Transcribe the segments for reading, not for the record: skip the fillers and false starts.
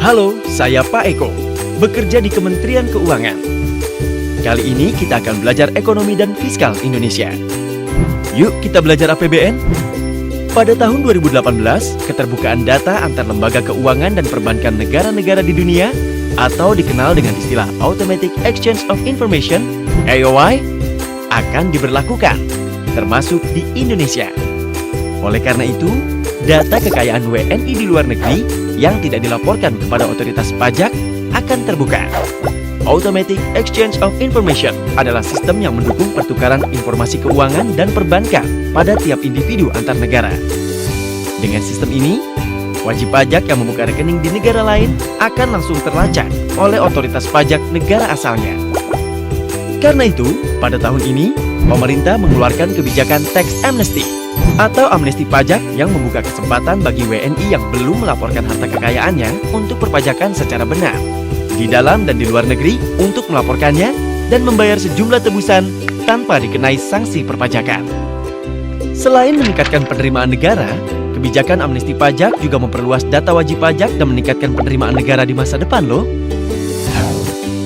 Halo, saya Pak Eko, bekerja di Kementerian Keuangan. Kali ini kita akan belajar ekonomi dan fiskal Indonesia. Yuk kita belajar APBN. Pada tahun 2018, keterbukaan data antar lembaga keuangan dan perbankan negara-negara di dunia atau dikenal dengan istilah Automatic Exchange of Information (AOI) akan diberlakukan, termasuk di Indonesia. Oleh karena itu, data kekayaan WNI di luar negeri yang tidak dilaporkan kepada otoritas pajak akan terbuka. Automatic Exchange of Information adalah sistem yang mendukung pertukaran informasi keuangan dan perbankan pada tiap individu antar negara. Dengan sistem ini, wajib pajak yang membuka rekening di negara lain akan langsung terlacak oleh otoritas pajak negara asalnya. Karena itu, pada tahun ini, pemerintah mengeluarkan kebijakan tax amnesty atau amnesti pajak yang membuka kesempatan bagi WNI yang belum melaporkan harta kekayaannya untuk perpajakan secara benar di dalam dan di luar negeri untuk melaporkannya dan membayar sejumlah tebusan tanpa dikenai sanksi perpajakan. Selain meningkatkan penerimaan negara, kebijakan amnesti pajak juga memperluas data wajib pajak dan meningkatkan penerimaan negara di masa depan loh.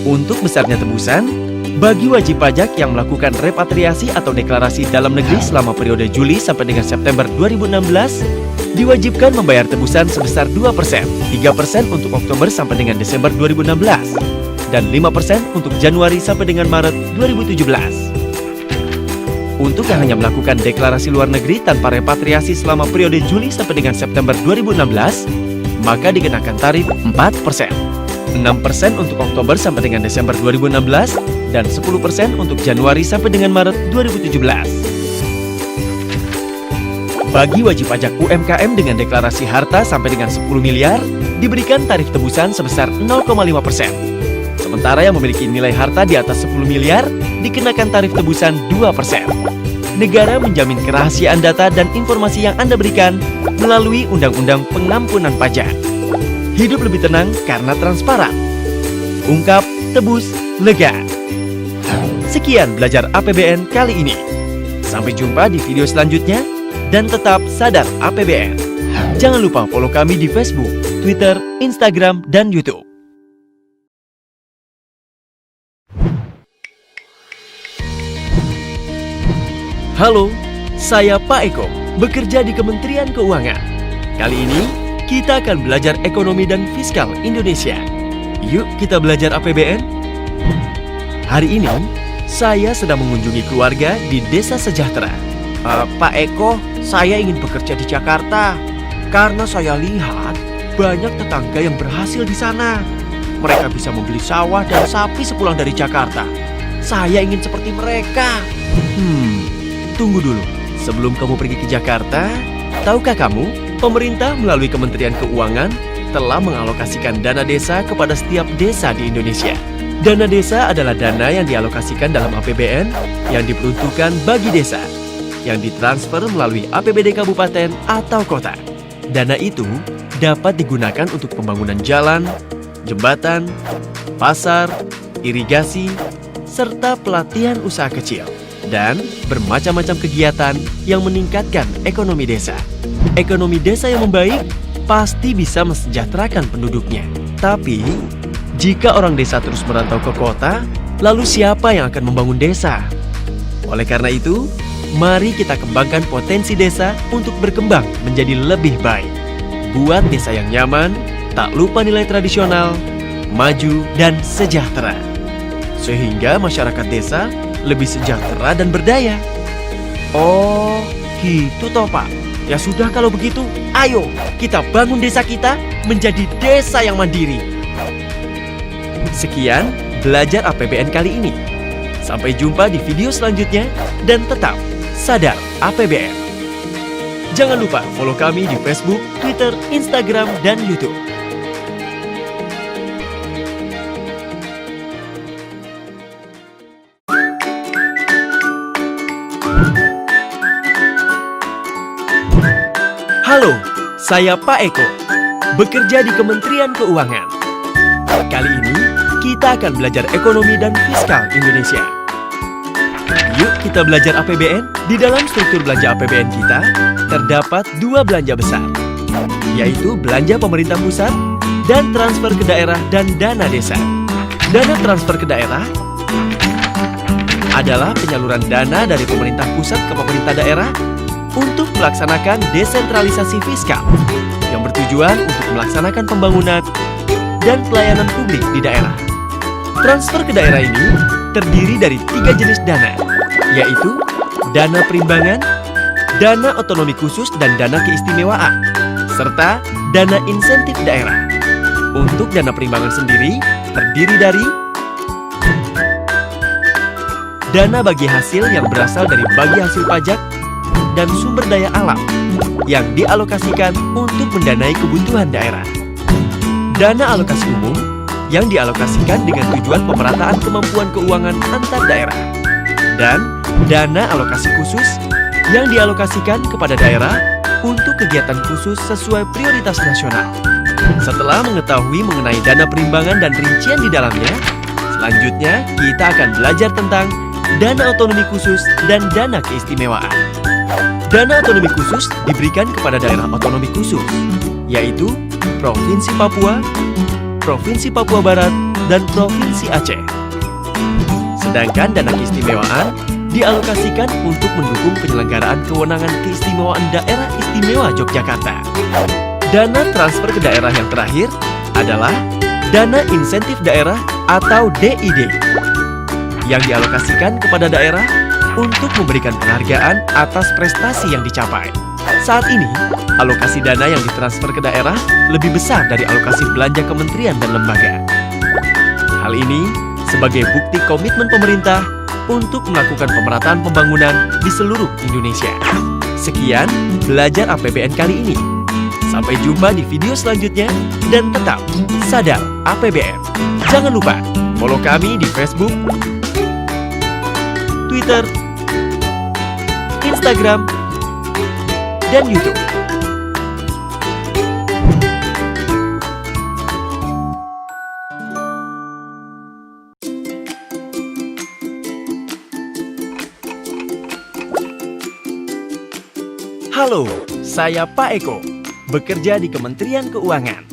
Untuk besarnya tebusan, bagi wajib pajak yang melakukan repatriasi atau deklarasi dalam negeri selama periode Juli sampai dengan September 2016, diwajibkan membayar tebusan sebesar 2%, 3% untuk Oktober sampai dengan Desember 2016, dan 5% untuk Januari sampai dengan Maret 2017. Untuk yang hanya melakukan deklarasi luar negeri tanpa repatriasi selama periode Juli sampai dengan September 2016, maka dikenakan tarif 4%. 6% untuk Oktober sampai dengan Desember 2016, dan 10% untuk Januari sampai dengan Maret 2017. Bagi wajib pajak UMKM dengan deklarasi harta sampai dengan 10 miliar, diberikan tarif tebusan sebesar 0,5%. Sementara yang memiliki nilai harta di atas 10 miliar, dikenakan tarif tebusan 2%. Negara menjamin kerahasiaan data dan informasi yang Anda berikan melalui Undang-Undang Pengampunan Pajak. Hidup lebih tenang karena transparan. Ungkap, tebus, lega. Sekian belajar APBN kali ini. Sampai jumpa di video selanjutnya dan tetap sadar APBN. Jangan lupa follow kami di Facebook, Twitter, Instagram, dan YouTube. Halo, saya Pak Eko, bekerja di Kementerian Keuangan. Kali ini kita akan belajar ekonomi dan fiskal Indonesia. Yuk kita belajar APBN. Hari ini, saya sedang mengunjungi keluarga di Desa Sejahtera. Pak Eko, saya ingin bekerja di Jakarta karena saya lihat banyak tetangga yang berhasil di sana. Mereka bisa membeli sawah dan sapi sepulang dari Jakarta. Saya ingin seperti mereka. Tunggu dulu. Sebelum kamu pergi ke Jakarta, tahukah kamu, pemerintah melalui Kementerian Keuangan telah mengalokasikan dana desa kepada setiap desa di Indonesia. Dana desa adalah dana yang dialokasikan dalam APBN yang diperuntukkan bagi desa, yang ditransfer melalui APBD kabupaten atau kota. Dana itu dapat digunakan untuk pembangunan jalan, jembatan, pasar, irigasi, serta pelatihan usaha kecil, dan bermacam-macam kegiatan yang meningkatkan ekonomi desa. Ekonomi desa yang membaik pasti bisa mensejahterakan penduduknya. Tapi, jika orang desa terus merantau ke kota, lalu siapa yang akan membangun desa? Oleh karena itu, mari kita kembangkan potensi desa untuk berkembang menjadi lebih baik. Buat desa yang nyaman, tak lupa nilai tradisional, maju, dan sejahtera. Sehingga masyarakat desa lebih sejahtera dan berdaya. Oh, gitu toh Pak. Ya sudah kalau begitu, ayo kita bangun desa kita menjadi desa yang mandiri. Sekian belajar APBN kali ini. Sampai jumpa di video selanjutnya dan tetap sadar APBN. Jangan lupa follow kami di Facebook, Twitter, Instagram, dan YouTube. Halo, saya Pak Eko, bekerja di Kementerian Keuangan. Kali ini, kita akan belajar ekonomi dan fiskal Indonesia. Yuk kita belajar APBN. Di dalam struktur belanja APBN kita, terdapat dua belanja besar, yaitu belanja pemerintah pusat dan transfer ke daerah dan dana desa. Dana transfer ke daerah adalah penyaluran dana dari pemerintah pusat ke pemerintah daerah untuk melaksanakan desentralisasi fiskal yang bertujuan untuk melaksanakan pembangunan dan pelayanan publik di daerah. Transfer ke daerah ini terdiri dari 3 jenis dana, yaitu dana perimbangan, dana otonomi khusus dan dana keistimewaan, serta dana insentif daerah. Untuk dana perimbangan sendiri terdiri dari dana bagi hasil yang berasal dari bagi hasil pajak dan sumber daya alam yang dialokasikan untuk mendanai kebutuhan daerah. Dana alokasi umum yang dialokasikan dengan tujuan pemerataan kemampuan keuangan antar daerah. Dan dana alokasi khusus yang dialokasikan kepada daerah untuk kegiatan khusus sesuai prioritas nasional. Setelah mengetahui mengenai dana perimbangan dan rincian di dalamnya, selanjutnya kita akan belajar tentang dana otonomi khusus dan dana keistimewaan. Dana otonomi khusus diberikan kepada daerah otonomi khusus, yaitu Provinsi Papua, Provinsi Papua Barat, dan Provinsi Aceh. Sedangkan dana keistimewaan dialokasikan untuk mendukung penyelenggaraan kewenangan keistimewaan Daerah Istimewa Yogyakarta. Dana transfer ke daerah yang terakhir adalah dana insentif daerah atau DID yang dialokasikan kepada daerah untuk memberikan penghargaan atas prestasi yang dicapai. Saat ini, alokasi dana yang ditransfer ke daerah lebih besar dari alokasi belanja kementerian dan lembaga. Hal ini sebagai bukti komitmen pemerintah untuk melakukan pemerataan pembangunan di seluruh Indonesia. Sekian belajar APBN kali ini. Sampai jumpa di video selanjutnya dan tetap sadar APBN. Jangan lupa follow kami di Facebook, Twitter, Instagram, dan YouTube. Halo, saya Pak Eko, bekerja di Kementerian Keuangan.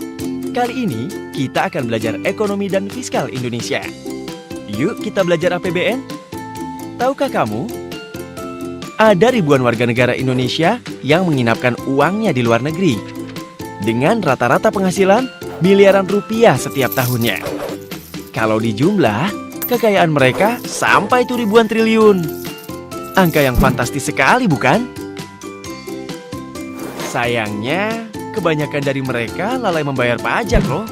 Kali ini kita akan belajar ekonomi dan fiskal Indonesia. Yuk kita belajar APBN. Tahukah kamu? Ada ribuan warga negara Indonesia yang menginapkan uangnya di luar negeri dengan rata-rata penghasilan miliaran rupiah setiap tahunnya. Kalau dijumlah, kekayaan mereka sampai tuh ribuan triliun. Angka yang fantastis sekali, bukan? Sayangnya, kebanyakan dari mereka lalai membayar pajak loh.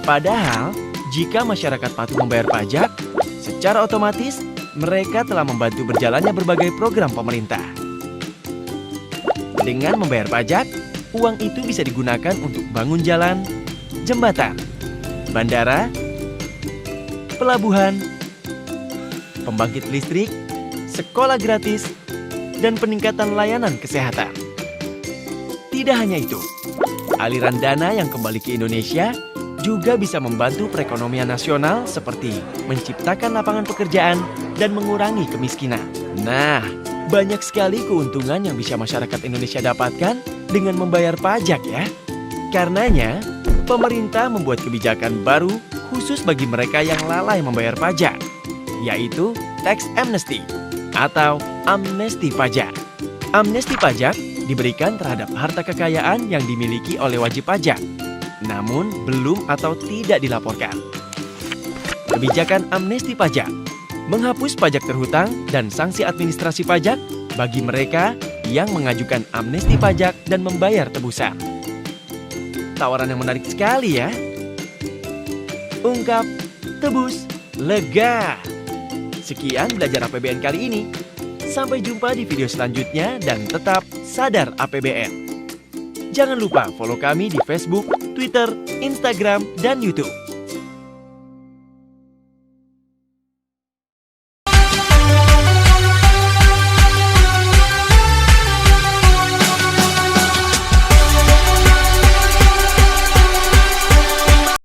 Padahal, jika masyarakat patuh membayar pajak, secara otomatis mereka telah membantu berjalannya berbagai program pemerintah. Dengan membayar pajak, uang itu bisa digunakan untuk bangun jalan, jembatan, bandara, pelabuhan, pembangkit listrik, sekolah gratis, dan peningkatan layanan kesehatan. Tidak hanya itu, aliran dana yang kembali ke Indonesia juga bisa membantu perekonomian nasional seperti menciptakan lapangan pekerjaan dan mengurangi kemiskinan. Nah, banyak sekali keuntungan yang bisa masyarakat Indonesia dapatkan dengan membayar pajak ya. Karenanya, pemerintah membuat kebijakan baru khusus bagi mereka yang lalai membayar pajak, yaitu tax amnesty atau amnesti pajak. Amnesti pajak diberikan terhadap harta kekayaan yang dimiliki oleh wajib pajak, namun belum atau tidak dilaporkan. Kebijakan amnesti pajak menghapus pajak terhutang dan sanksi administrasi pajak bagi mereka yang mengajukan amnesti pajak dan membayar tebusan. Tawaran yang menarik sekali ya. Ungkap, tebus, lega. Sekian belajar APBN kali ini. Sampai jumpa di video selanjutnya dan tetap sadar APBN. Jangan lupa follow kami di Facebook, Twitter, Instagram, dan YouTube.